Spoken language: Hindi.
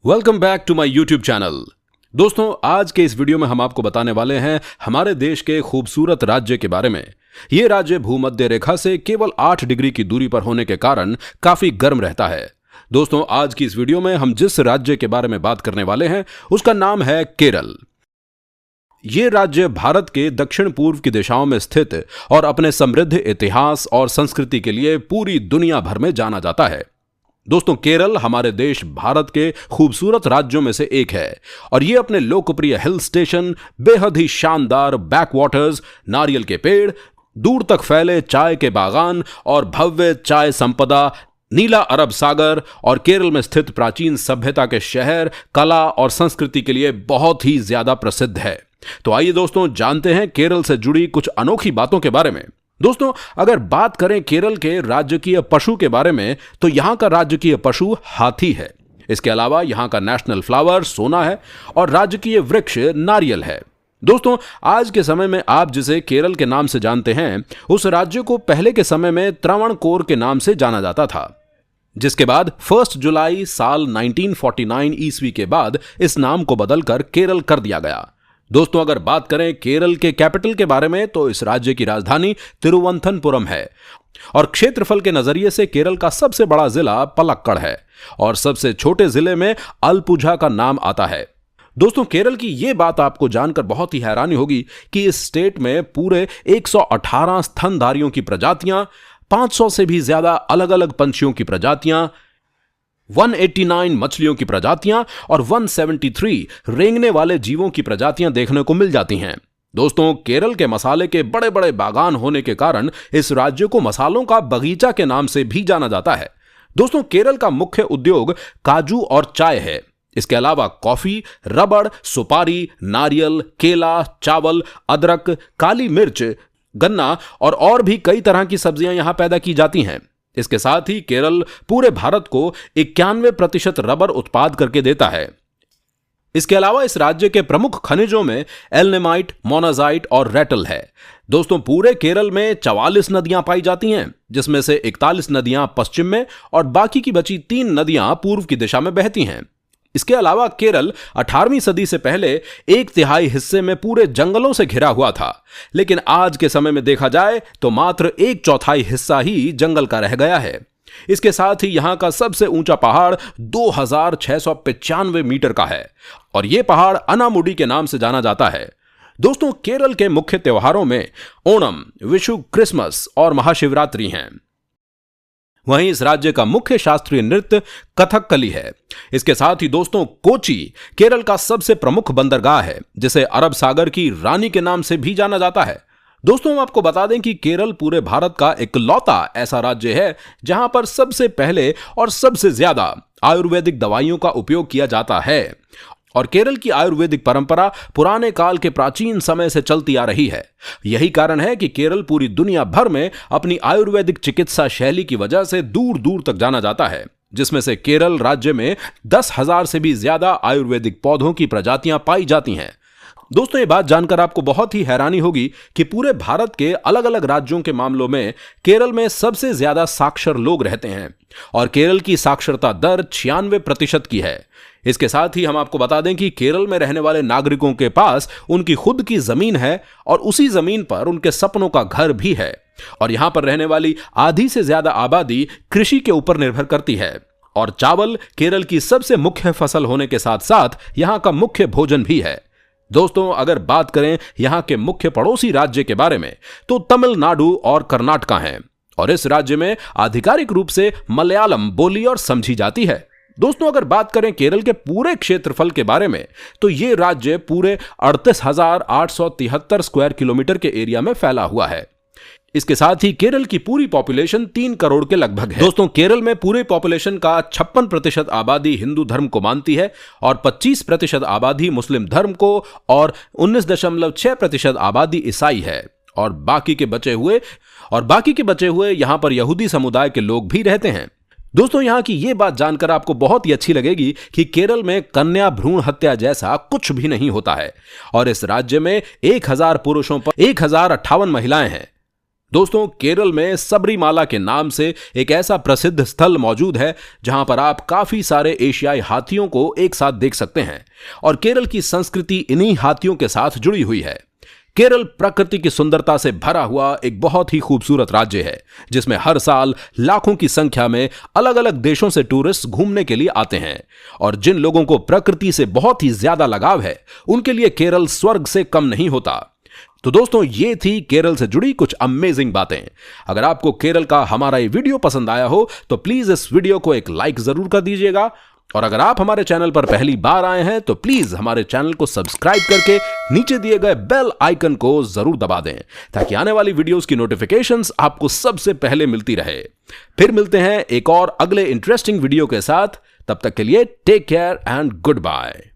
Welcome back to my YouTube channel. दोस्तों, आज के इस वीडियो में हम आपको बताने वाले हैं हमारे देश के खूबसूरत राज्य के बारे में। ये राज्य भूमध्य रेखा से केवल 8 डिग्री की दूरी पर होने के कारण काफी गर्म रहता है। दोस्तों, आज की इस वीडियो में हम जिस राज्य के बारे में बात करने वाले हैं उसका नाम है केरल। ये राज्य भारत के दक्षिण पूर्व की दिशाओं में स्थित और अपने समृद्ध इतिहास और संस्कृति के लिए पूरी दुनिया भर में जाना जाता है। दोस्तों, केरल हमारे देश भारत के खूबसूरत राज्यों में से एक है और ये अपने लोकप्रिय हिल स्टेशन, बेहद ही शानदार बैकवाटर्स, नारियल के पेड़, दूर तक फैले चाय के बागान और भव्य चाय संपदा, नीला अरब सागर और केरल में स्थित प्राचीन सभ्यता के शहर, कला और संस्कृति के लिए बहुत ही ज्यादा प्रसिद्ध है। तो आइए दोस्तों, जानते हैं केरल से जुड़ी कुछ अनोखी बातों के बारे में। दोस्तों, अगर बात करें केरल के राजकीय पशु के बारे में तो यहां का राजकीय पशु हाथी है। इसके अलावा यहां का नेशनल फ्लावर सोना है और राजकीय वृक्ष नारियल है। दोस्तों, आज के समय में आप जिसे केरल के नाम से जानते हैं, उस राज्य को पहले के समय में त्रावणकोर के नाम से जाना जाता था, जिसके बाद 1 जुलाई साल 1949 ईस्वी के बाद इस नाम को बदलकर केरल कर दिया गया। दोस्तों, अगर बात करें केरल के कैपिटल के बारे में तो इस राज्य की राजधानी तिरुवनंतपुरम है और क्षेत्रफल के नजरिए से केरल का सबसे बड़ा जिला पलक्कड़ है और सबसे छोटे जिले में अलपुझा का नाम आता है। दोस्तों, केरल की यह बात आपको जानकर बहुत ही हैरानी होगी कि इस स्टेट में पूरे 118 स्तनधारियों की प्रजातियां, 500 से भी ज्यादा अलग अलग पंछियों की प्रजातियां, 189 मछलियों की प्रजातियां और 173 रेंगने वाले जीवों की प्रजातियां देखने को मिल जाती हैं। दोस्तों, केरल के मसाले के बड़े बड़े बागान होने के कारण इस राज्य को मसालों का बगीचा के नाम से भी जाना जाता है। दोस्तों, केरल का मुख्य उद्योग काजू और चाय है। इसके अलावा कॉफी, रबड़, सुपारी, नारियल, केला, चावल, अदरक, काली मिर्च, गन्ना और भी कई तरह की सब्जियां यहां पैदा की जाती हैं। इसके साथ ही केरल पूरे भारत को 91% रबर उत्पाद करके देता है। इसके अलावा इस राज्य के प्रमुख खनिजों में एल्नेमाइट, मोनाजाइट और रेटल है। दोस्तों, पूरे केरल में 44 नदियां पाई जाती हैं, जिसमें से 41 नदियां पश्चिम में और बाकी की बची 3 नदियां पूर्व की दिशा में बहती हैं। इसके अलावा केरल 18वीं सदी से पहले 1/3 हिस्से में पूरे जंगलों से घिरा हुआ था, लेकिन आज के समय में देखा जाए तो मात्र 1/4 हिस्सा ही जंगल का रह गया है। इसके साथ ही यहां का सबसे ऊंचा पहाड़ 2695 मीटर का है और यह पहाड़ अनामुडी के नाम से जाना जाता है। दोस्तों, केरल के मुख्य त्योहारों में ओणम, विशु, क्रिसमस और महाशिवरात्रि हैं। वहीं इस राज्य का मुख्य शास्त्रीय नृत्य कथकली है। इसके साथ ही दोस्तों, कोची केरल का सबसे प्रमुख बंदरगाह है, जिसे अरब सागर की रानी के नाम से भी जाना जाता है। दोस्तों, हम आपको बता दें कि केरल पूरे भारत का इकलौता ऐसा राज्य है जहां पर सबसे पहले और सबसे ज्यादा आयुर्वेदिक दवाइयों का उपयोग किया जाता है और केरल की आयुर्वेदिक परंपरा पुराने काल के प्राचीन समय से चलती आ रही है। यही कारण है कि केरल पूरी दुनिया भर में अपनी आयुर्वेदिक चिकित्सा शैली की वजह से दूर दूर तक जाना जाता है, जिसमें से केरल राज्य में 10,000 से भी ज्यादा आयुर्वेदिक पौधों की प्रजातियां पाई जाती हैं। दोस्तों, ये बात जानकर आपको बहुत ही हैरानी होगी कि पूरे भारत के अलग अलग राज्यों के मामलों में केरल में सबसे ज्यादा साक्षर लोग रहते हैं और केरल की साक्षरता दर 96% की है। इसके साथ ही हम आपको बता दें कि केरल में रहने वाले नागरिकों के पास उनकी खुद की जमीन है और उसी जमीन पर उनके सपनों का घर भी है और यहां पर रहने वाली आधी से ज्यादा आबादी कृषि के ऊपर निर्भर करती है और चावल केरल की सबसे मुख्य फसल होने के साथ साथ यहां का मुख्य भोजन भी है। दोस्तों, अगर बात करें यहां के मुख्य पड़ोसी राज्य के बारे में तो तमिलनाडु और कर्नाटका हैं और इस राज्य में आधिकारिक रूप से मलयालम बोली और समझी जाती है। दोस्तों, अगर बात करें केरल के पूरे क्षेत्रफल के बारे में तो यह राज्य पूरे 38,873 स्क्वायर किलोमीटर के एरिया में फैला हुआ है। इसके साथ ही केरल की पूरी पॉपुलेशन 3 करोड़ के लगभग है। दोस्तों, केरल में पूरे पॉपुलेशन का 56% आबादी हिंदू धर्म को मानती है और 25% आबादी मुस्लिम धर्म को और 19.6% आबादी ईसाई है और बाकी के बचे हुए यहां पर यहूदी समुदाय के लोग भी रहते हैं। दोस्तों, यहां की यह बात जानकर आपको बहुत ही अच्छी लगेगी कि केरल में कन्या भ्रूण हत्या जैसा कुछ भी नहीं होता है और इस राज्य में 1000 पुरुषों पर 1058 महिलाएं हैं। दोस्तों, केरल में सबरीमाला के नाम से एक ऐसा प्रसिद्ध स्थल मौजूद है जहां पर आप काफी सारे एशियाई हाथियों को एक साथ देख सकते हैं और केरल की संस्कृति इन्हीं हाथियों के साथ जुड़ी हुई है। केरल प्रकृति की सुंदरता से भरा हुआ एक बहुत ही खूबसूरत राज्य है जिसमें हर साल लाखों की संख्या में अलग अलग देशों से टूरिस्ट घूमने के लिए आते हैं और जिन लोगों को प्रकृति से बहुत ही ज्यादा लगाव है उनके लिए केरल स्वर्ग से कम नहीं होता। तो दोस्तों, ये थी केरल से जुड़ी कुछ अमेजिंग बातें। अगर आपको केरल का हमारा ये वीडियो पसंद आया हो तो प्लीज इस वीडियो को एक लाइक जरूर कर दीजिएगा और अगर आप हमारे चैनल पर पहली बार आए हैं तो प्लीज हमारे चैनल को सब्सक्राइब करके नीचे दिए गए बेल आइकन को जरूर दबा दें ताकि आने वाली वीडियोस की नोटिफिकेशंस आपको सबसे पहले मिलती रहे। फिर मिलते हैं एक और अगले इंटरेस्टिंग वीडियो के साथ। तब तक के लिए take care and good bye.